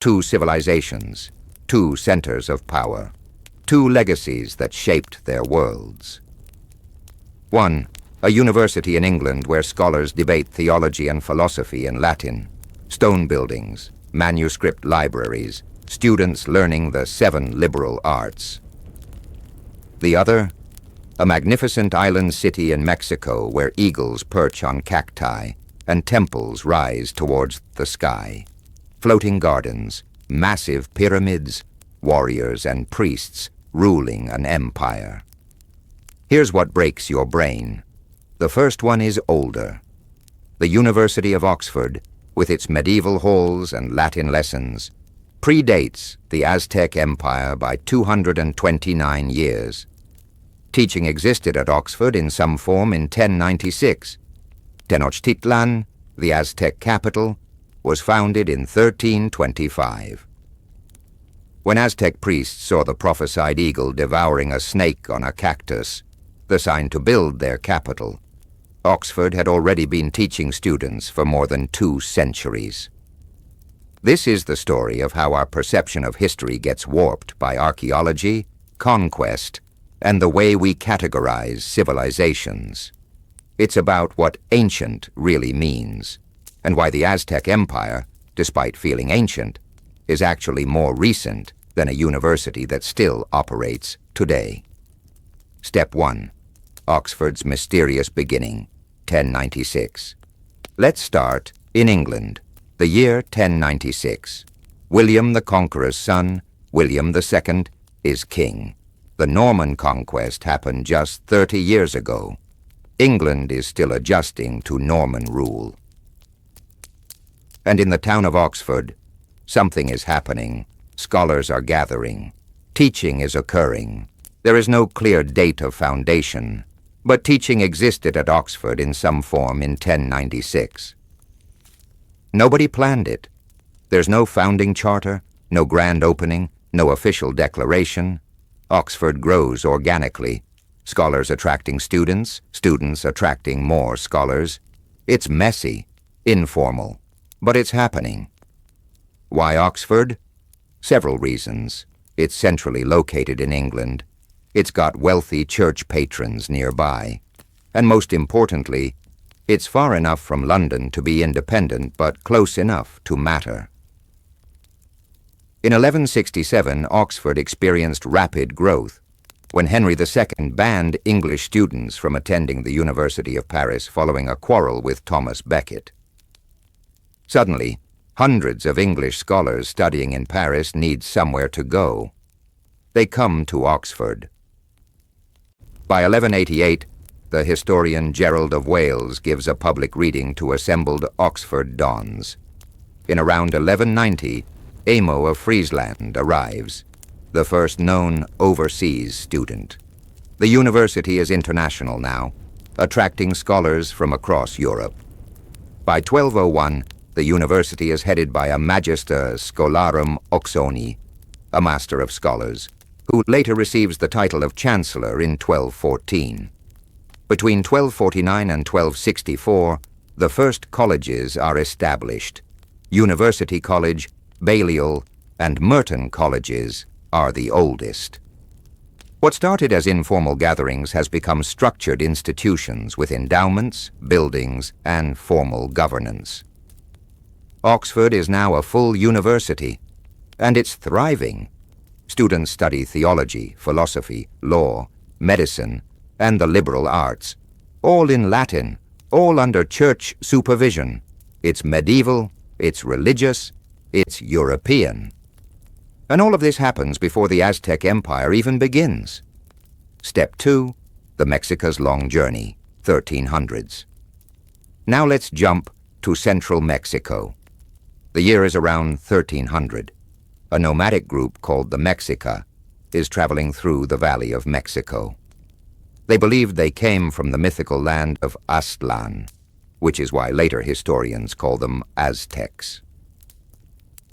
Two civilizations, two centers of power, two legacies that shaped their worlds. 1. A university in England where scholars debate theology and philosophy in Latin, stone buildings, manuscript libraries, students learning the 7 liberal arts. The other, a magnificent island city in Mexico where eagles perch on cacti and temples rise towards the sky. Floating gardens, massive pyramids, warriors and priests ruling an empire. Here's what breaks your brain. The first one is older. The University of Oxford, with its medieval halls and Latin lessons, predates the Aztec Empire by 229 years. Teaching existed at Oxford in some form in 1096. Tenochtitlan, the Aztec capital, was founded in 1325. When Aztec priests saw the prophesied eagle devouring a snake on a cactus, the sign to build their capital, Oxford had already been teaching students for more than 2 centuries. This is the story of how our perception of history gets warped by archaeology, conquest, and the way we categorize civilizations. It's about what ancient really means, and why the Aztec Empire, despite feeling ancient, is actually more recent than a university that still operates today. Step 1. Oxford's mysterious beginning, 1096. Let's start in England, the year 1096. William the Conqueror's son, William II, is king. The Norman conquest happened just 30 years ago. England is still adjusting to Norman rule. And in the town of Oxford, something is happening. Scholars are gathering. Teaching is occurring. There is no clear date of foundation, but teaching existed at Oxford in some form in 1096. Nobody planned it. There's no founding charter, no grand opening, no official declaration. Oxford grows organically. Scholars attracting students, students attracting more scholars. It's messy, informal, but it's happening. Why Oxford? Several reasons. It's centrally located in England. It's got wealthy church patrons nearby. And most importantly, it's far enough from London to be independent, but close enough to matter. In 1167, Oxford experienced rapid growth when Henry II banned English students from attending the University of Paris following a quarrel with Thomas Becket. Suddenly, hundreds of English scholars studying in Paris need somewhere to go. They come to Oxford. By 1188, the historian Gerald of Wales gives a public reading to assembled Oxford dons. In around 1190, Amo of Friesland arrives, the first known overseas student. The university is international now, attracting scholars from across Europe. By 1201, the university is headed by a Magister Scholarum Oxoni, a master of scholars, who later receives the title of Chancellor in 1214. Between 1249 and 1264, the first colleges are established. University College, Balliol, and Merton colleges are the oldest. What started as informal gatherings has become structured institutions with endowments, buildings, and formal governance. Oxford is now a full university, and it's thriving. Students study theology, philosophy, law, medicine, and the liberal arts, all in Latin, all under church supervision. It's medieval, it's religious, it's European. And all of this happens before the Aztec Empire even begins. Step 2, the Mexica's long journey, 1300s. Now let's jump to central Mexico. The year is around 1300. A nomadic group called the Mexica is traveling through the Valley of Mexico. They believed they came from the mythical land of Aztlan, which is why later historians call them Aztecs.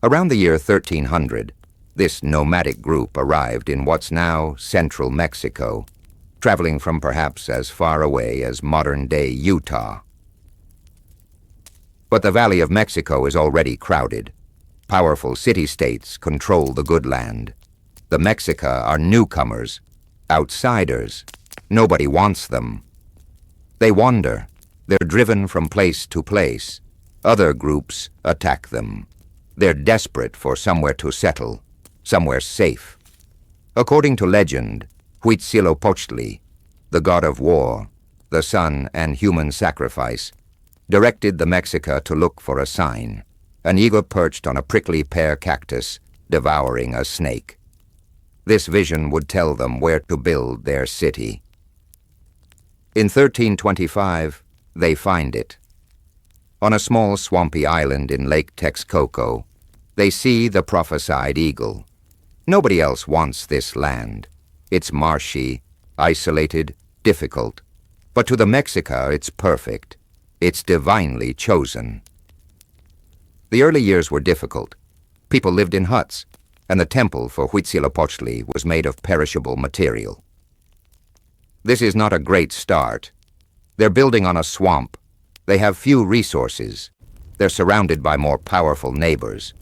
Around the year 1300, this nomadic group arrived in what's now central Mexico, traveling from perhaps as far away as modern-day Utah. But the Valley of Mexico is already crowded. Powerful city-states control the good land. The Mexica are newcomers, outsiders. Nobody wants them. They wander. They're driven from place to place. Other groups attack them. They're desperate for somewhere to settle, somewhere safe. According to legend, Huitzilopochtli, the god of war, the sun and human sacrifice, directed the Mexica to look for a sign, an eagle perched on a prickly pear cactus, devouring a snake. This vision would tell them where to build their city. In 1325, they find it. On a small swampy island in Lake Texcoco, they see the prophesied eagle. Nobody else wants this land. It's marshy, isolated, difficult. But to the Mexica, it's perfect. It's divinely chosen. The early years were difficult. People lived in huts, and the temple for Huitzilopochtli was made of perishable material. This is not a great start. They're building on a swamp. They have few resources. They're surrounded by more powerful neighbors.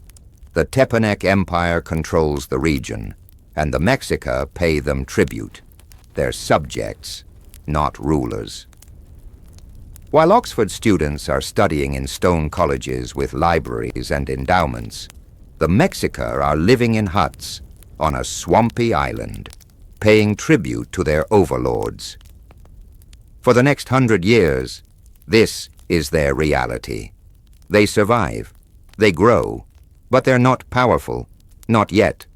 The Aztec Empire controls the region, and the Mexica pay them tribute. They're subjects, not rulers. While Oxford students are studying in stone colleges with libraries and endowments, the Mexica are living in huts on a swampy island, paying tribute to their overlords. For the next 100 years, this is their reality. They survive, they grow, but they're not powerful, not yet.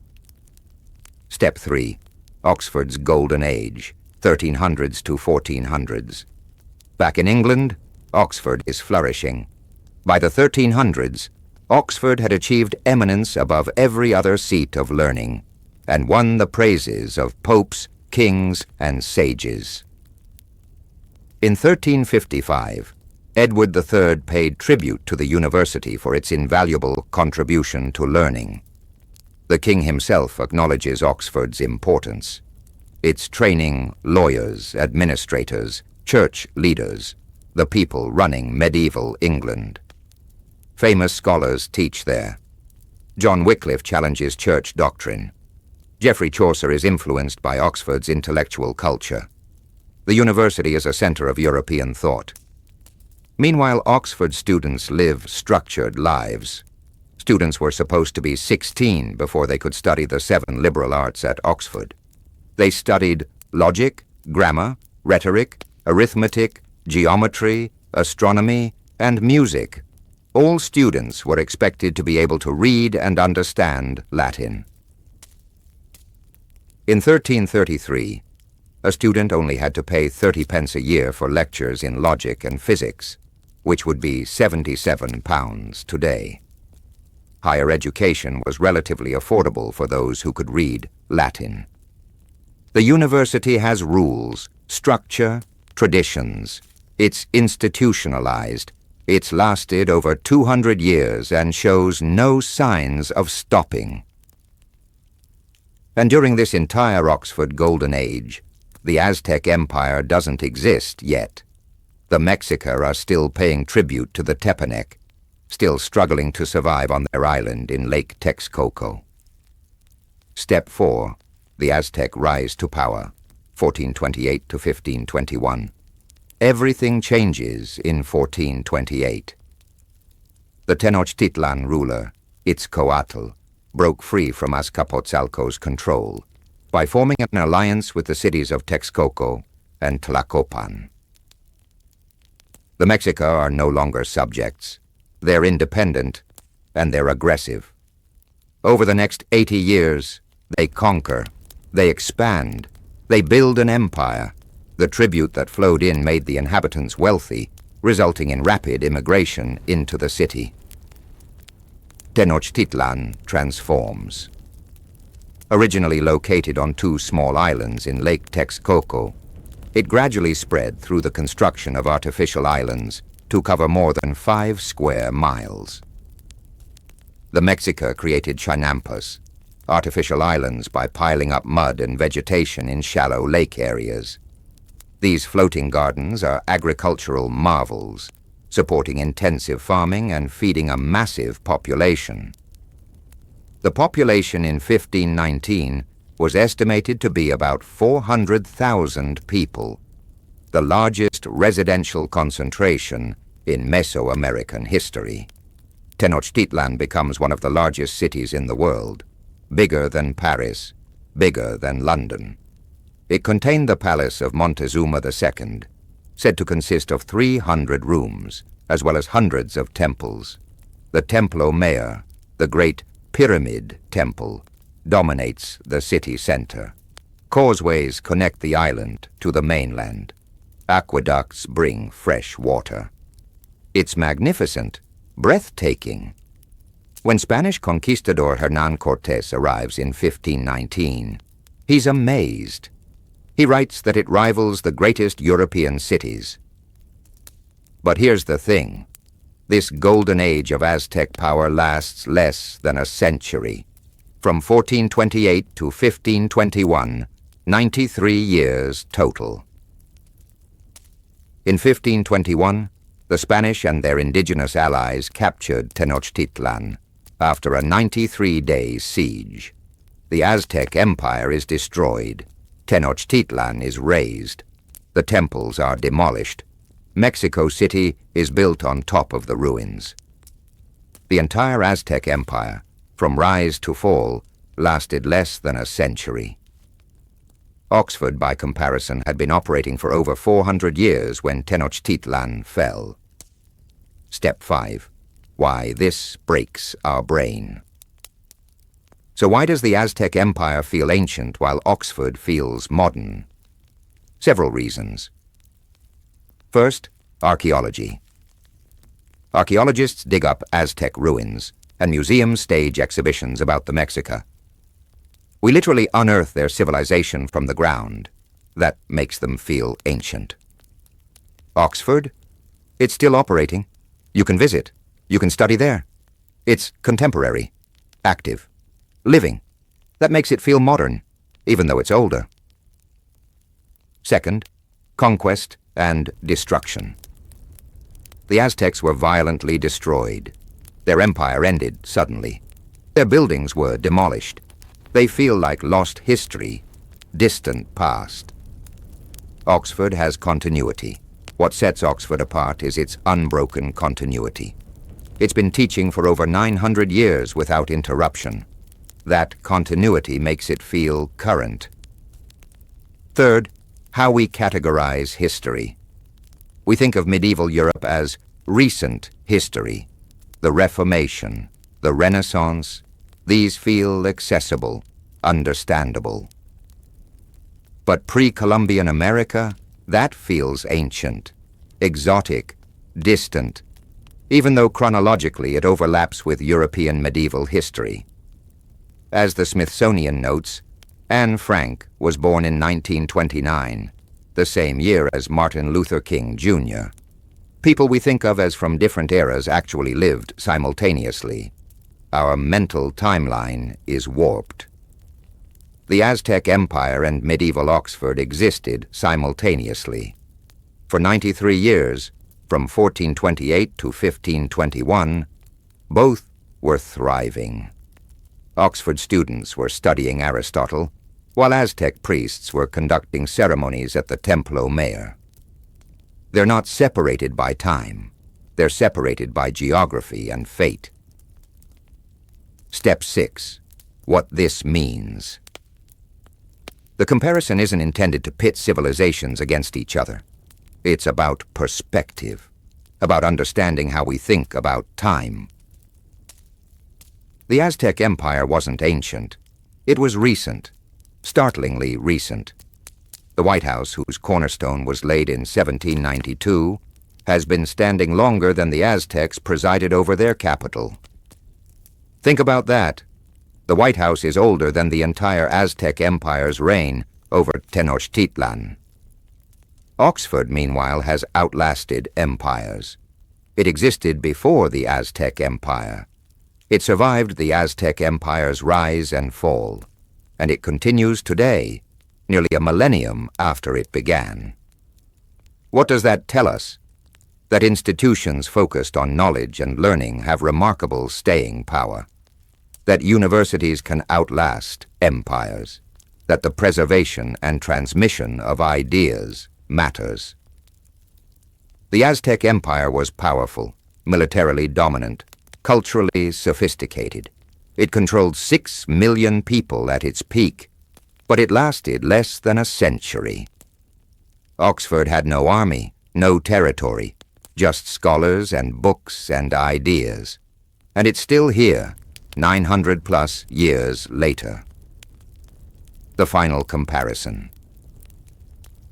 Step 3. Oxford's Golden Age, 1300s to 1400s. Back in England, Oxford is flourishing. By the 1300s, Oxford had achieved eminence above every other seat of learning, and won the praises of popes, kings, and sages. In 1355, Edward III paid tribute to the university for its invaluable contribution to learning. The king himself acknowledges Oxford's importance. It's training lawyers, administrators, church leaders, the people running medieval England. Famous scholars teach there. John Wycliffe challenges church doctrine. Geoffrey Chaucer is influenced by Oxford's intellectual culture. The university is a center of European thought. Meanwhile, Oxford students live structured lives. Students were supposed to be 16 before they could study the 7 liberal arts at Oxford. They studied logic, grammar, rhetoric, arithmetic, geometry, astronomy, and music. All students were expected to be able to read and understand Latin. In 1333, a student only had to pay 30 pence a year for lectures in logic and physics, which would be £77 today. Higher education was relatively affordable for those who could read Latin. The university has rules, structure, traditions. It's institutionalized. It's lasted over 200 years and shows no signs of stopping. And during this entire Oxford Golden Age, the Aztec Empire doesn't exist yet. The Mexica are still paying tribute to the Tepanec, still struggling to survive on their island in Lake Texcoco. Step 4. The Aztec rise to power, 1428 to 1521. Everything changes in 1428. The Tenochtitlan ruler, Itzcoatl, broke free from Azcapotzalco's control by forming an alliance with the cities of Texcoco and Tlacopan. The Mexica are no longer subjects. They're independent, and they're aggressive. Over the next 80 years, they conquer, they expand, they build an empire. The tribute that flowed in made the inhabitants wealthy, resulting in rapid immigration into the city. Tenochtitlan transforms. Originally located on 2 small islands in Lake Texcoco, it gradually spread through the construction of artificial islands to cover more than 5 square miles. The Mexica created chinampas, artificial islands by piling up mud and vegetation in shallow lake areas. These floating gardens are agricultural marvels, supporting intensive farming and feeding a massive population. The population in 1519 was estimated to be about 400,000 people, the largest residential concentration in Mesoamerican history. Tenochtitlan becomes one of the largest cities in the world, bigger than Paris, bigger than London. It contained the palace of Montezuma II, said to consist of 300 rooms, as well as hundreds of temples. The Templo Mayor, the great Pyramid Temple, dominates the city center. Causeways connect the island to the mainland. Aqueducts bring fresh water. It's magnificent, breathtaking. When Spanish conquistador Hernán Cortés arrives in 1519, he's amazed. He writes that it rivals the greatest European cities. But here's the thing. This golden age of Aztec power lasts less than a century. From 1428 to 1521, 93 years total. In 1521, the Spanish and their indigenous allies captured Tenochtitlan after a 93-day siege. The Aztec Empire is destroyed. Tenochtitlan is razed. The temples are demolished. Mexico City is built on top of the ruins. The entire Aztec Empire, from rise to fall, lasted less than a century. Oxford, by comparison, had been operating for over 400 years when Tenochtitlan fell. Step 5. Why this breaks our brain. So why does the Aztec Empire feel ancient while Oxford feels modern? Several reasons. First, archaeology. Archaeologists dig up Aztec ruins, and museums stage exhibitions about the Mexica. We literally unearth their civilization from the ground. That makes them feel ancient. Oxford? It's still operating. You can visit. You can study there. It's contemporary, active, living. That makes it feel modern, even though it's older. Second, conquest and destruction. The Aztecs were violently destroyed. Their empire ended suddenly. Their buildings were demolished. They feel like lost history, distant past. Oxford has continuity. What sets Oxford apart is its unbroken continuity. It's been teaching for over 900 years without interruption. That continuity makes it feel current. Third, how we categorize history. We think of medieval Europe as recent history. The Reformation, the Renaissance, these feel accessible, understandable. But pre-Columbian America, that feels ancient, exotic, distant, even though chronologically it overlaps with European medieval history. As the Smithsonian notes, Anne Frank was born in 1929, the same year as Martin Luther King, Jr. People we think of as from different eras actually lived simultaneously. Our mental timeline is warped. The Aztec Empire and medieval Oxford existed simultaneously. For 93 years, from 1428 to 1521, both were thriving. Oxford students were studying Aristotle, while Aztec priests were conducting ceremonies at the Templo Mayor. They're not separated by time. They're separated by geography and fate. Step 6. What this means. The comparison isn't intended to pit civilizations against each other. It's about perspective, about understanding how we think about time. The Aztec Empire wasn't ancient. It was recent, startlingly recent. The White House, whose cornerstone was laid in 1792, has been standing longer than the Aztecs presided over their capital. Think about that. The White House is older than the entire Aztec Empire's reign over Tenochtitlan. Oxford, meanwhile, has outlasted empires. It existed before the Aztec Empire. It survived the Aztec Empire's rise and fall, and it continues today, nearly a millennium after it began. What does that tell us? That institutions focused on knowledge and learning have remarkable staying power. that universities can outlast empires, that the preservation and transmission of ideas matters. The Aztec Empire was powerful, militarily dominant, culturally sophisticated. It controlled 6 million people at its peak, but it lasted less than a century. Oxford had no army, no territory, just scholars and books and ideas. And it's still here, 900+ years later. The final comparison.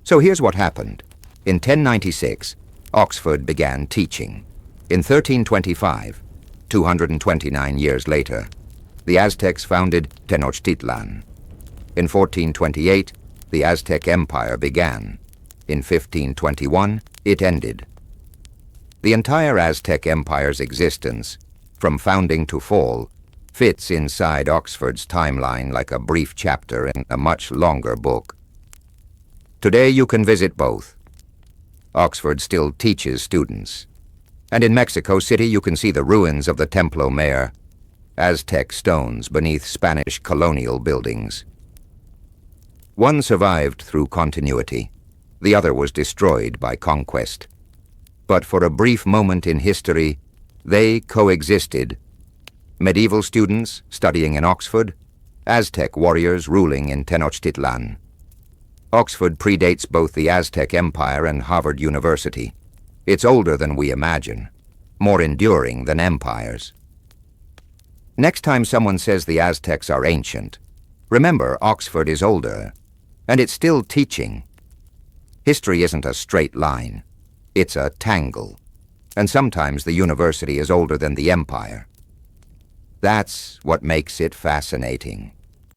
So here's what happened. In 1096, Oxford began teaching. In 1325, 229 years later, the Aztecs founded Tenochtitlan. In 1428, the Aztec Empire began. In 1521, it ended. The entire Aztec Empire's existence, from founding to fall, fits inside Oxford's timeline like a brief chapter in a much longer book. Today you can visit both. Oxford still teaches students. And in Mexico City you can see the ruins of the Templo Mayor, Aztec stones beneath Spanish colonial buildings. One survived through continuity. The other was destroyed by conquest. But for a brief moment in history, they coexisted. Medieval students studying in Oxford, Aztec warriors ruling in Tenochtitlan. Oxford predates both the Aztec Empire and Harvard University. It's older than we imagine, more enduring than empires. Next time someone says the Aztecs are ancient, remember Oxford is older, and it's still teaching. History isn't a straight line. It's a tangle, and sometimes the university is older than the empire. That's what makes it fascinating.